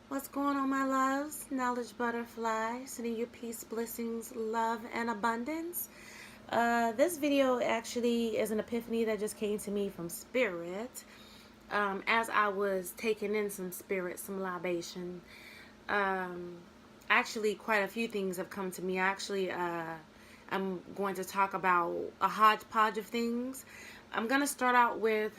What's going on, my loves? Knowledge Butterfly, sending you peace, blessings, love, and abundance. This video actually is an epiphany that just came to me from Spirit as I was taking in some spirit, some libation. Um, actually, quite a few things have come to me. I'm going to talk about a hodgepodge of things. I'm going to start out with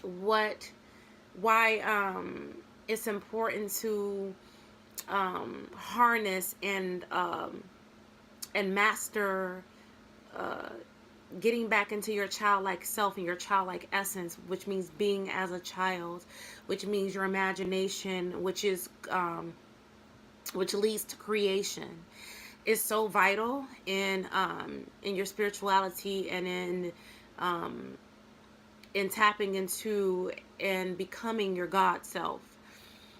what why it's important to harness and master uh, getting back into your childlike self and your childlike essence, which means being as a child, which means your imagination, which leads to creation, is so vital in your spirituality and in tapping into and becoming your God self.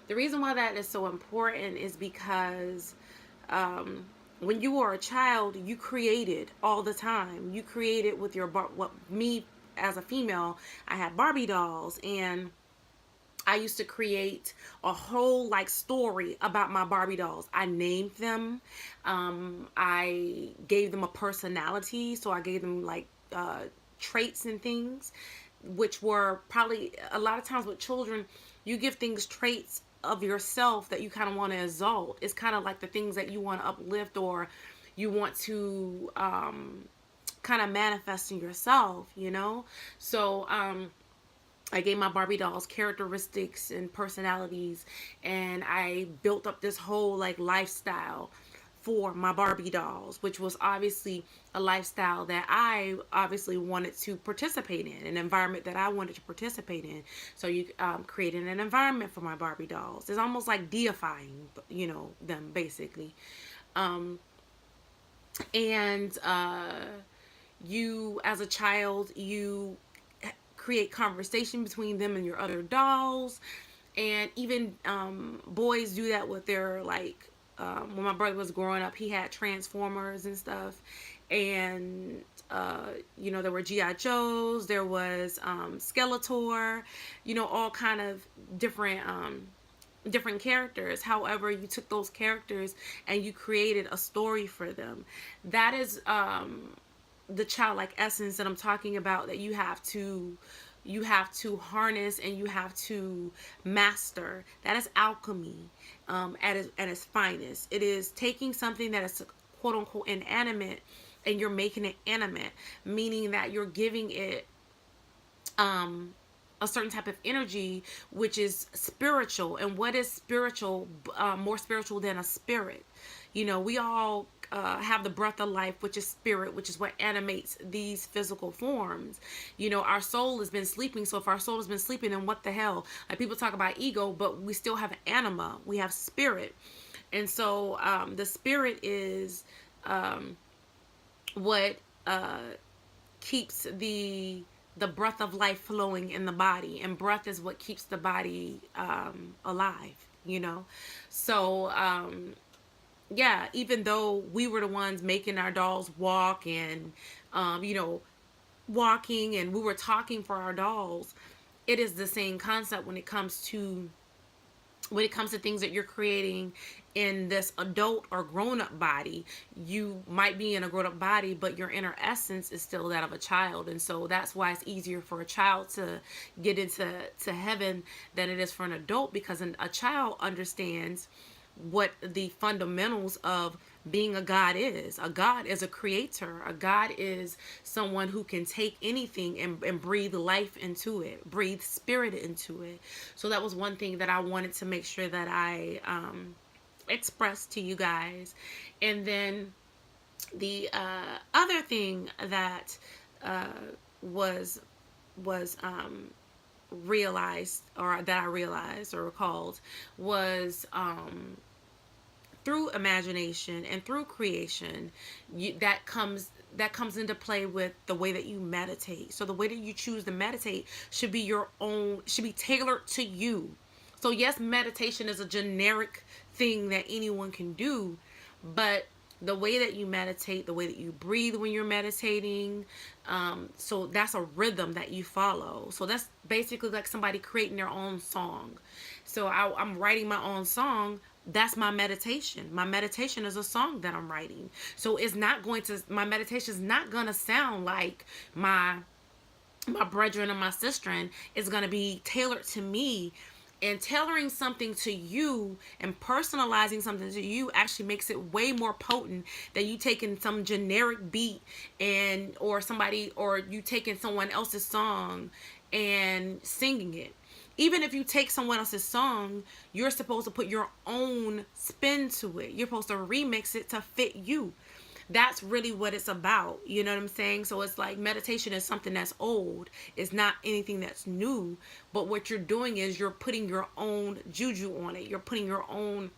The reason why that is so important is because when you were a child, you created all the time. You created with your what me as a female, I had Barbie dolls, and I used to create a whole like story about my Barbie dolls. I named them. I gave them a personality, so I gave them like traits and things, which were probably a lot of times with children, you give things traits of yourself that you kind of want to exalt. It's kind of like the things that you want to uplift or you want to kind of manifest in yourself, you know? So, I gave my Barbie dolls characteristics and personalities, and I built up this whole like lifestyle for my Barbie dolls, which was obviously a lifestyle that I obviously wanted to participate in, an environment that I wanted to participate in. So you created an environment for my Barbie dolls. It's almost like deifying, them basically. Um, and you, as a child, you create conversation between them and your other dolls, and even boys do that with their like when my brother was growing up, he had transformers and stuff, and there were GI Joes, there was Skeletor, all kind of different characters. However, you took those characters and you created a story for them. That is the childlike essence that I'm talking about, that you have to harness and you have to master. That is alchemy at its finest. It is taking something that is quote unquote inanimate and you're making it animate, meaning that you're giving it a certain type of energy, which is spiritual. And what is spiritual, more spiritual than a spirit? We all have the breath of life, which is spirit, which is what animates these physical forms. Our soul has been sleeping. So if our soul has been sleeping, then what the hell? Like, people talk about ego, but we still have anima. We have spirit. And so the spirit is what keeps the breath of life flowing in the body, and breath is what keeps the body alive. So yeah, even though we were the ones making our dolls walk and walking, and we were talking for our dolls, it is the same concept when it comes to things that you're creating in this adult or grown-up body. You might be in a grown-up body, but your inner essence is still that of a child. And so that's why it's easier for a child to get into heaven than it is for an adult, because a child understands what the fundamentals of being a god is. A god is a creator. A god is someone who can take anything and breathe life into it, breathe spirit into it. So that was one thing that I wanted to make sure that I expressed to you guys. And then the other thing that was realized, or that I realized or recalled, was through imagination and through creation, that comes into play with the way that you meditate. So the way that you choose to meditate should be your own, should be tailored to you. So yes, meditation is a generic thing that anyone can do, but the way that you meditate, the way that you breathe when you're meditating, so that's a rhythm that you follow. So that's basically like somebody creating their own song. So I'm writing my own song. That's my meditation. My meditation is a song that I'm writing. So it's not going to, my meditation is not going to sound like my brethren and my sister. Is going to be tailored to me. And tailoring something to you and personalizing something to you actually makes it way more potent than you taking some generic beat and or somebody, or you taking someone else's song and singing it. Even if you take someone else's song, you're supposed to put your own spin to it. You're supposed to remix it to fit you. That's really what it's about. You know what I'm saying? So it's like meditation is something that's old. It's not anything that's new. But what you're doing is you're putting your own juju on it. You're putting your own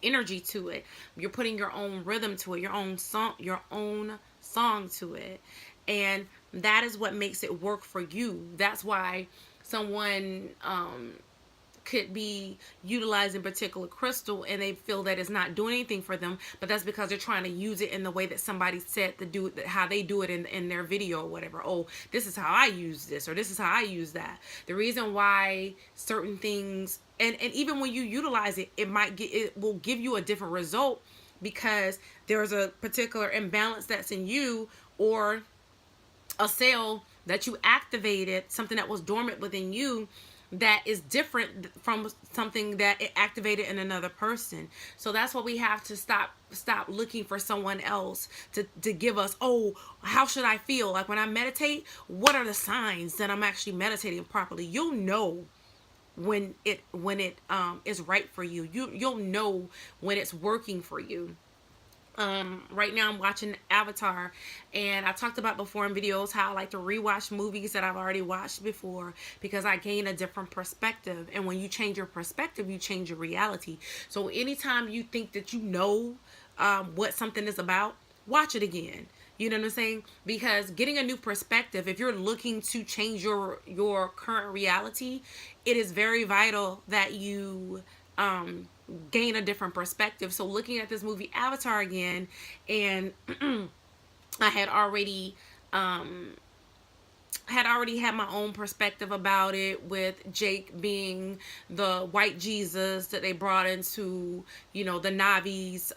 energy to it. You're putting your own rhythm to it, your own song to it. And that is what makes it work for you. That's why someone could be utilizing particular crystal and they feel that it's not doing anything for them, but that's because they're trying to use it in the way that somebody said to do it, how they do it in their video or whatever. Oh, this is how I use this, or this is how I use that. The reason why certain things, and even when you utilize it, it will give you a different result because there's a particular imbalance that's in you, or a cell that you activated, something that was dormant within you, that is different from something that it activated in another person. So that's why we have to stop looking for someone else to give us, oh, how should I feel? Like when I meditate, what are the signs that I'm actually meditating properly? You'll know when it is right for you. You'll know when it's working for you. Right now I'm watching Avatar, and I talked about before in videos how I like to rewatch movies that I've already watched before because I gain a different perspective. And when you change your perspective, you change your reality. So anytime you think that you know what something is about, watch it again. You know what I'm saying? Because getting a new perspective, if you're looking to change your current reality, it is very vital that you gain a different perspective. So looking at this movie Avatar again, and I had already had my own perspective about it, with Jake being the white Jesus that they brought into, the Navi's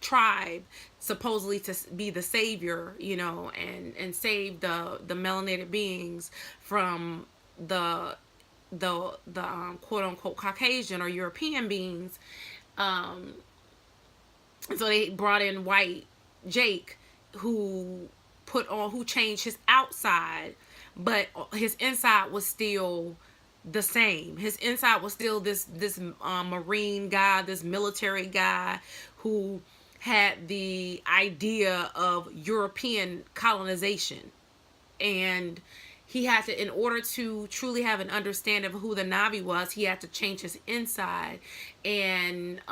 tribe, supposedly to be the savior, and save the melanated beings from the quote unquote Caucasian or European beings. So they brought in white Jake, who changed his outside, but his inside was still the same. His inside was still this Marine guy, this military guy who had the idea of European colonization. And he had to, in order to truly have an understanding of who the Navi was, he had to change his inside. And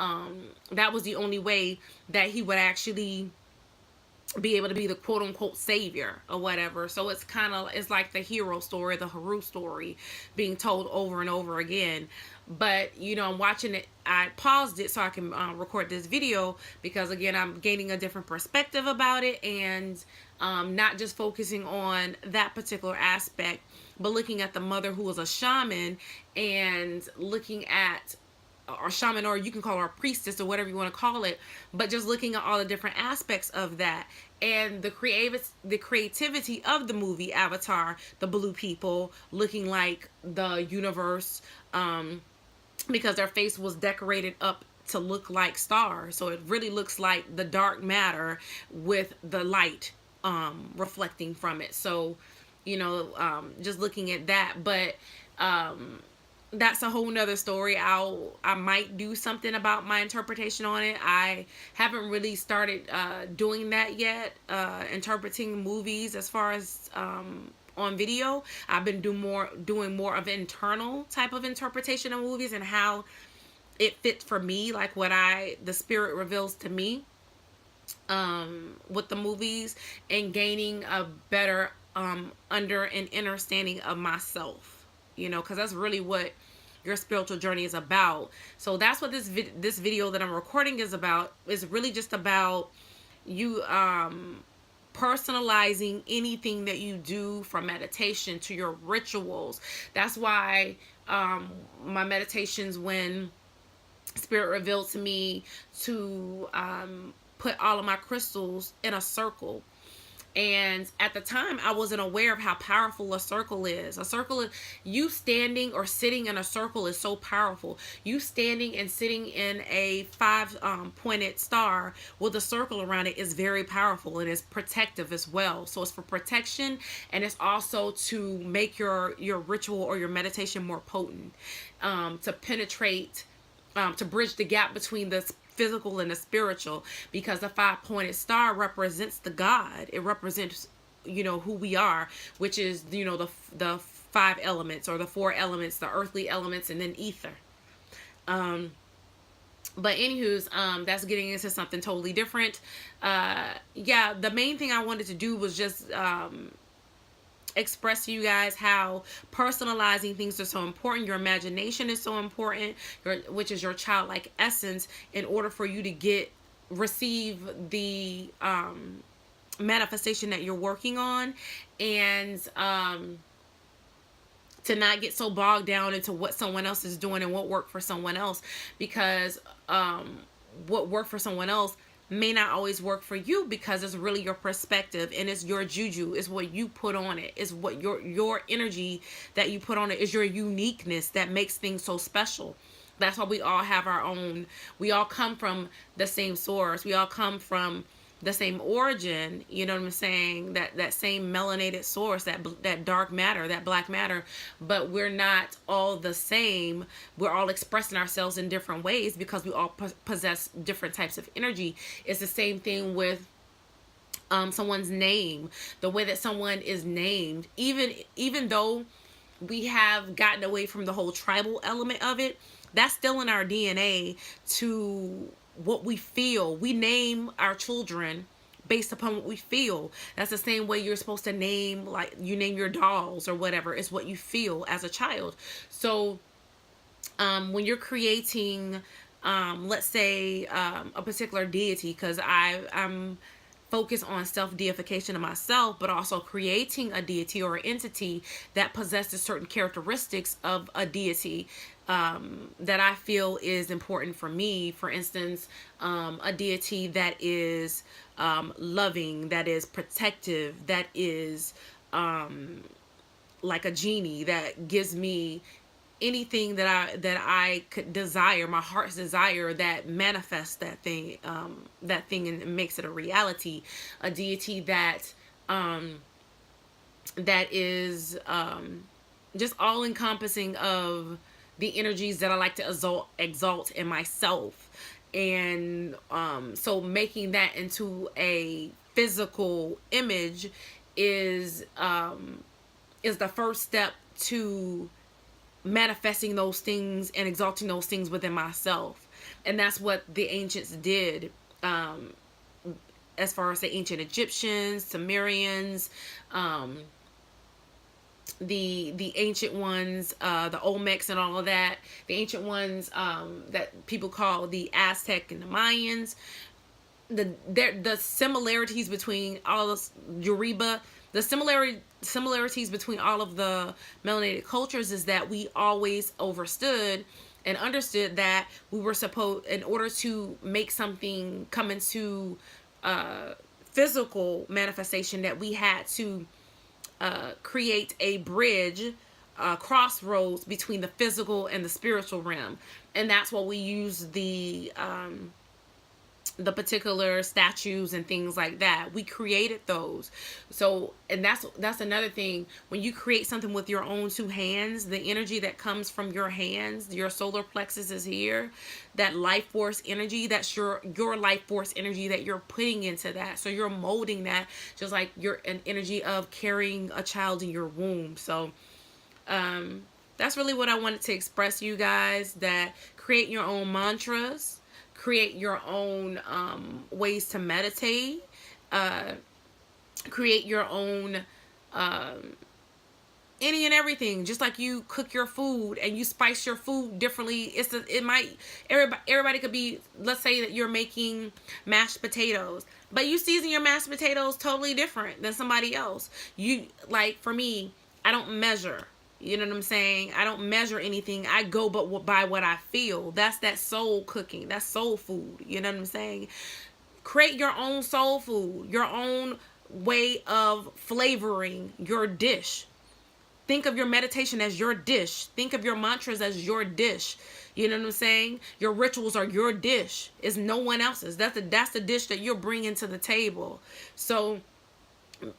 that was the only way that he would actually be able to be the quote unquote savior or whatever. So it's like the hero story, the Haru story being told over and over again. But I'm watching it. I paused it so I can record this video because again, I'm gaining a different perspective about it, and not just focusing on that particular aspect, but looking at the mother who was a shaman, and looking at, or shaman, or you can call her a priestess or whatever you want to call it, but just looking at all the different aspects of that, and the creativity of the movie Avatar, the blue people looking like the universe, because their face was decorated up to look like stars, so it really looks like the dark matter with the light reflecting from it. So just looking at that, but that's a whole nother story. I might do something about my interpretation on it. I haven't really started doing that yet, interpreting movies as far as on video. I've been doing more of an internal type of interpretation of movies and how it fits for me, like what the spirit reveals to me with the movies, and gaining a better under an understanding of myself, because that's really what your spiritual journey is about. So that's what this video that I'm recording is about. Is really just about you personalizing anything that you do, from meditation to your rituals. That's why my meditations when Spirit revealed to me to put all of my crystals in a circle. And at the time, I wasn't aware of how powerful a circle is. A circle is, you standing or sitting in a circle is so powerful. You standing and sitting in a five-pointed star with a circle around it is very powerful, and it's protective as well. So it's for protection, and it's also to make your ritual or your meditation more potent, to penetrate, to bridge the gap between the physical and the spiritual, because the five-pointed star represents the God. It represents, who we are, which is, the five elements, or the four elements, the earthly elements, and then ether. But anywho's, that's getting into something totally different. Yeah, the main thing I wanted to do was just express to you guys how personalizing things are so important. Your imagination is so important, which is your childlike essence, in order for you to receive the manifestation that you're working on, and to not get so bogged down into what someone else is doing and what worked for someone else, because what worked for someone else may not always work for you, because it's really your perspective, and it's your juju, is what you put on it, is what your energy that you put on it, is your uniqueness that makes things so special. That's why we all have our own, we all come from the same source, we all come from the same origin, you know what I'm saying, that same melanated source, that dark matter, that black matter, but we're not all the same. We're all expressing ourselves in different ways because we all possess different types of energy. It's the same thing with someone's name, the way that someone is named. Even though we have gotten away from the whole tribal element of it, that's still in our DNA. To what we feel, we name our children based upon what we feel. That's the same way you're supposed to name, like you name your dolls or whatever. It's what you feel as a child. So when you're creating, let's say a particular deity, because I'm focused on self-deification of myself, but also creating a deity or an entity that possesses certain characteristics of a deity that I feel is important for me. For instance, a deity that is loving, that is protective, that is like a genie, that gives me anything that I could desire, my heart's desire, that manifests that thing and makes it a reality. A deity that is just all encompassing of the energies that I like to exalt in myself. And so making that into a physical image is the first step to manifesting those things and exalting those things within myself. And that's what the ancients did, as far as the ancient Egyptians, Sumerians, the ancient ones, the Olmecs and all of that, the ancient ones that people call the Aztec and the Mayans. The similarities between all of Yoruba, the similarities between all of the melanated cultures is that we always understood that we were supposed, in order to make something come into physical manifestation, that we had to create a bridge, crossroads between the physical and the spiritual realm. And that's what we use the particular statues and things like that. We created those. So, and that's another thing. When you create something with your own two hands, the energy that comes from your hands, your solar plexus is here. That life force energy, that's your life force energy that you're putting into that. So you're molding that, just like you're an energy of carrying a child in your womb. So that's really what I wanted to express to you guys, that create your own mantras, create your own ways to meditate, create your own any and everything. Just like you cook your food and you spice your food differently, everybody could be, let's say that you're making mashed potatoes, but you season your mashed potatoes totally different than somebody else. You, like, for me, I don't measure. You know what I'm saying? I don't measure anything. I go but by what I feel. That's that soul cooking. That's soul food. You know what I'm saying? Create your own soul food, your own way of flavoring your dish. Think of your meditation as your dish. Think of your mantras as your dish. You know what I'm saying? Your rituals are your dish. It's no one else's. That's the dish that you're bringing to the table. So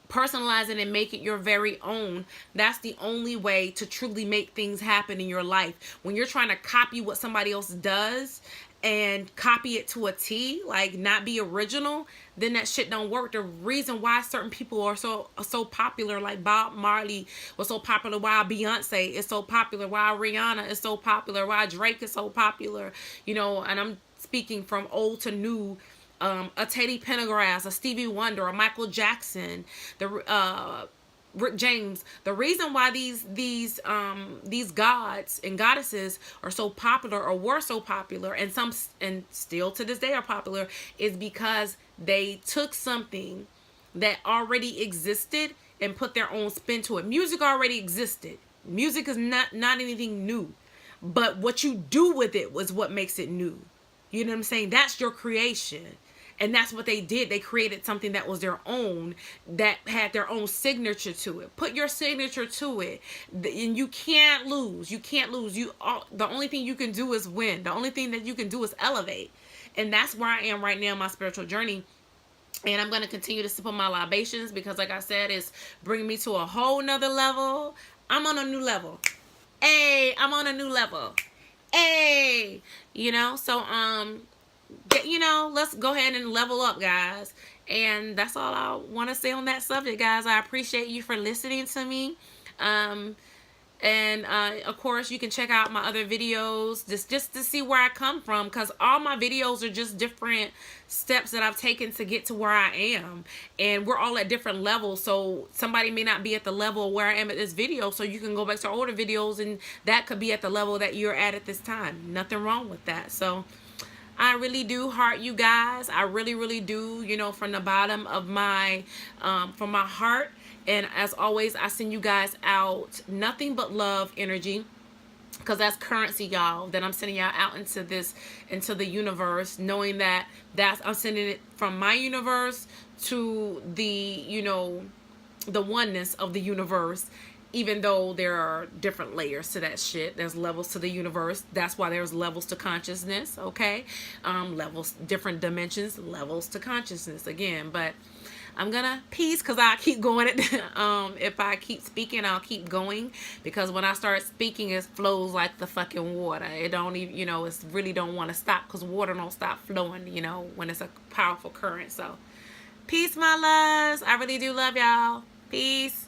personalize it and make it your very own. That's the only way to truly make things happen in your life. When you're trying to copy what somebody else does and copy it to a T, like not be original, then that shit don't work. The reason why certain people are so popular, like Bob Marley was so popular, why Beyonce is so popular, why Rihanna is so popular, why Drake is so popular, you know, and I'm speaking from old to new. A Teddy Pendergrass, a Stevie Wonder, a Michael Jackson, the Rick James. The reason why these gods and goddesses are so popular, or were so popular, and some and still to this day are popular, is because they took something that already existed and put their own spin to it. Music already existed. Music is not anything new, but what you do with it was what makes it new. You know what I'm saying? That's your creation. And that's what they did. They created something that was their own, that had their own signature to it. Put your signature to it. And you can't lose. You can't lose. The only thing you can do is win. The only thing that you can do is elevate. And that's where I am right now in my spiritual journey. And I'm going to continue to sip on my libations because, like I said, it's bringing me to a whole nother level. I'm on a new level. Hey, I'm on a new level. Hey, you know, so let's go ahead and level up, guys. And that's all I want to say on that subject, guys. I appreciate you for listening to me. And of course, you can check out my other videos just to see where I come from, because all my videos are just different steps that I've taken to get to where I am, and we're all at different levels. So somebody may not be at the level where I am at this video, so you can go back to older videos and that could be at the level that you're at this time. Nothing wrong with that. So I really do heart you guys. I really, really do, you know, from the bottom of my from my heart. And as always, I send you guys out nothing but love energy, because that's currency, y'all, that I'm sending y'all out into the universe, knowing that I'm sending it from my universe to the, you know, the oneness of the universe. Even though there are different layers to that shit, there's levels to the universe. That's why there's levels to consciousness, okay? Levels, different dimensions, levels to consciousness again. But I'm gonna peace, because I keep going it. If I keep speaking, I'll keep going, because when I start speaking, it flows like the fucking water. It don't even, you know, it's really don't want to stop, because water don't stop flowing, you know, when it's a powerful current. So peace, my loves. I really do love y'all. Peace.